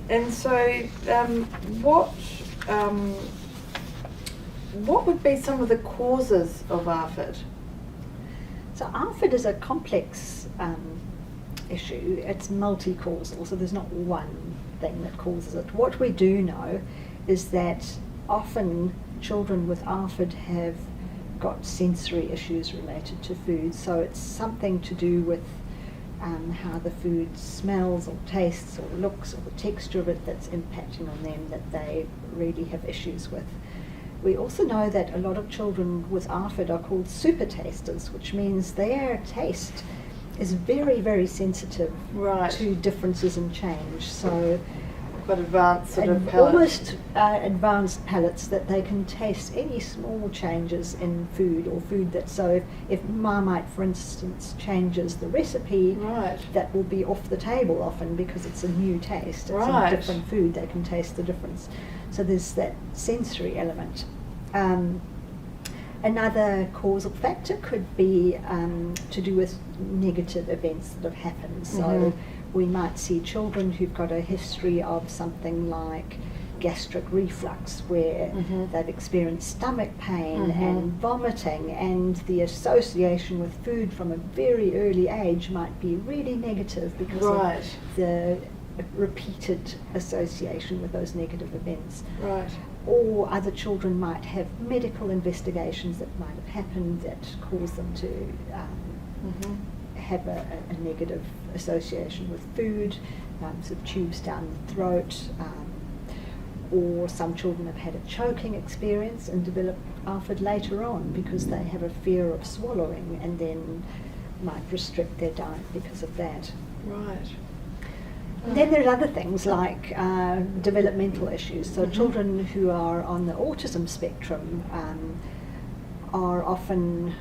And so, what would be some of the causes of ARFID? So ARFID is a complex issue. It's multi-causal, so there's not one thing that causes it. What we do know is that often children with ARFID have got sensory issues related to food, so it's something to do with how the food smells or tastes or looks or the texture of it that's impacting on them that they really have issues with. We also know that a lot of children with ARFID are called super tasters, which means their taste is very, very sensitive to differences in change. So quite advanced sort of palate. Almost advanced palates that they can taste any small changes in food or food that, so if Marmite, for instance, changes the recipe, that will be off the table often because it's a new taste. It's a different food, they can taste the difference. So there's that sensory element. Another causal factor could be to do with negative events that have happened. So we might see children who've got a history of something like gastric reflux, where they've experienced stomach pain and vomiting, and the association with food from a very early age might be really negative because of the repeated association with those negative events. Or other children might have medical investigations that might have happened that cause them to have a negative association with food, sort of tubes down the throat, or some children have had a choking experience and develop ARFID later on because they have a fear of swallowing and then might restrict their diet because of that. And then there are other things like developmental issues. So children who are on the autism spectrum are often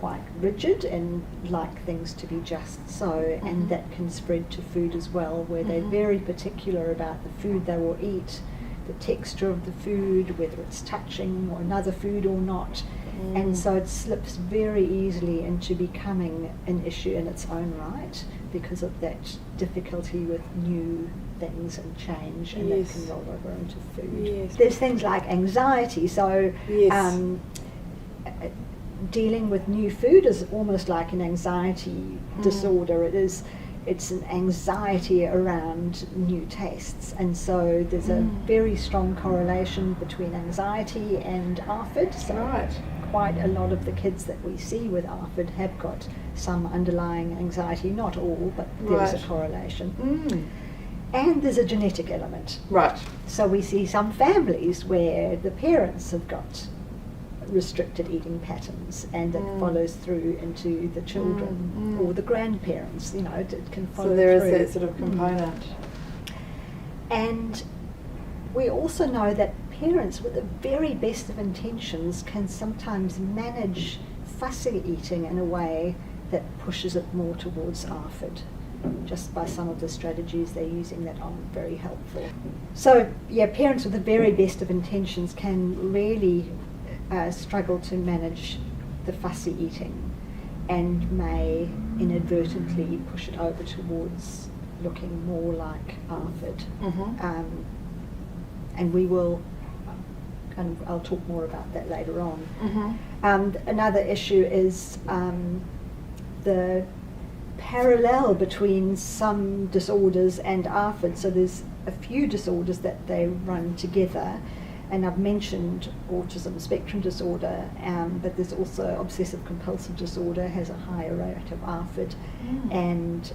quite rigid and like things to be just so, and that can spread to food as well, where they're very particular about the food they will eat, the texture of the food, whether it's touching or another food or not. And so it slips very easily into becoming an issue in its own right because of that difficulty with new things and change, and that can roll over into food. There's things like anxiety, so dealing with new food is almost like an anxiety disorder. It's an anxiety around new tastes, and so there's a very strong correlation between anxiety and ARFID. So quite a lot of the kids that we see with ARFID have got some underlying anxiety, not all, but there's a correlation. And there's a genetic element. So we see some families where the parents have got restricted eating patterns, and it follows through into the children or the grandparents. You know, it can follow through. So there is that sort of component. And we also know that parents with the very best of intentions can sometimes manage fussy eating in a way that pushes it more towards ARFID, just by some of the strategies they're using that aren't very helpful. So yeah, parents with the very best of intentions can really struggle to manage the fussy eating and may inadvertently push it over towards looking more like ARFID. And we will, I'll talk more about that later on. Another issue is the parallel between some disorders and ARFID. So there's a few disorders that they run together, and I've mentioned autism spectrum disorder, but there's also obsessive compulsive disorder has a higher rate of ARFID, and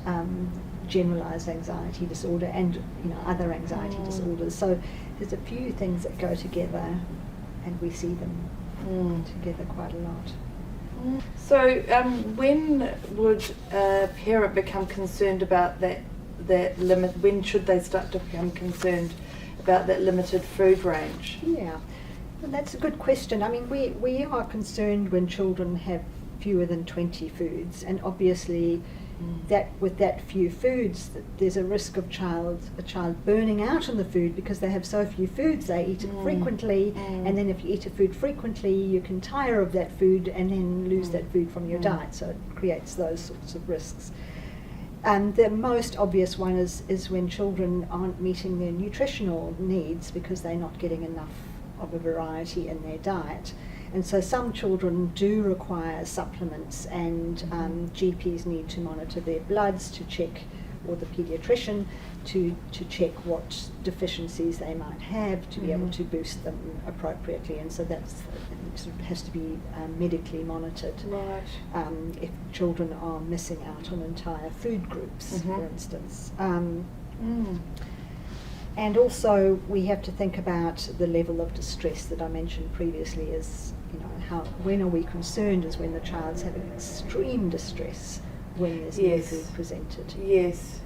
generalized anxiety disorder, and other anxiety disorders. So there's a few things that go together, and we see them together quite a lot. So when would a parent become concerned about that limit? When should they start to become concerned about that limited food range? Yeah, well, that's a good question. I mean, we are concerned when children have fewer than 20 foods, and obviously that with that few foods, there's a risk of a child burning out on the food because they have so few foods. They eat it frequently, and then if you eat a food frequently, you can tire of that food and then lose that food from your diet. So it creates those sorts of risks. And the most obvious one is when children aren't meeting their nutritional needs because they're not getting enough of a variety in their diet. And so some children do require supplements, and GPs need to monitor their bloods to check, or the paediatrician to check what deficiencies they might have to be able to boost them appropriately. And so that's sort of has to be medically monitored. Right. If children are missing out on entire food groups, for instance. And also we have to think about the level of distress that I mentioned previously. Is, you know, when are we concerned is when the child's having extreme distress when there's no food presented. Yes.